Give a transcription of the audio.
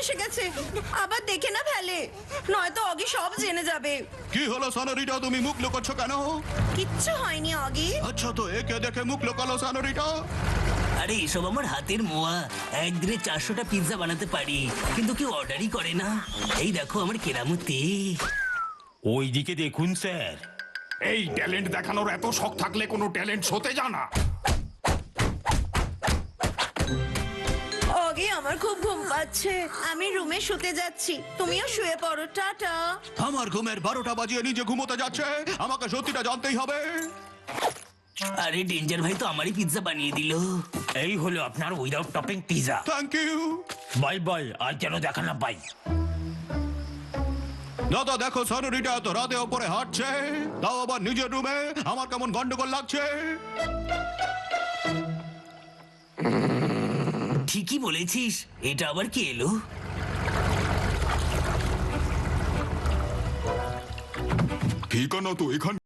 এসে গেছে, আবার দেখে না ফেলে, নয়তো অগি সব জেনে যাবে। কি হলো সনোরিটা, তুমি মুখ লুকোচ্ছ কেন? কিচ্ছু হয়নি অগি। আচ্ছা, তো একে দেখে মুখ লুকালো সনোরিটা? আরে এসব আমার হাতের মোয়া। একদিনে 400টা পিৎজা বানাতে পারি, কিন্তু কেউ অর্ডারই করে না। এই দেখো আমার কেরামতি। ওইদিকে দেখুন স্যার। এই ট্যালেন্ট দেখানোর এত শখ থাকলে কোনো ট্যালেন্ট শোতে জানা। অগি আমার খুব ঘুম পাচ্ছে, আমি রুমে শুতে যাচ্ছি, তুমিও শুয়ে পড়ো, টাটা। আমার ঘুমের 12টা বাজিয়ে নিজে ঘুমোতে যাচ্ছে, আমাকে সত্যিটা জানতেই হবে। আরে ডেঞ্জার ভাই তো আমারই পিৎজা বানিয়ে দিল। এই হলো আপনার without topping pizza. Thank you. Bye bye, আর যেন দেখা না পাই। দাদা দেখো, সনোরিটা তো রাতে ওপরে হাঁটছে, তাও আবার নিজের রুমে। আমার কেমন গন্ডগোল লাগছে। ঠিকই বলেছিস, এটা আবার কে এলো? ঠিকানা তো এখানে।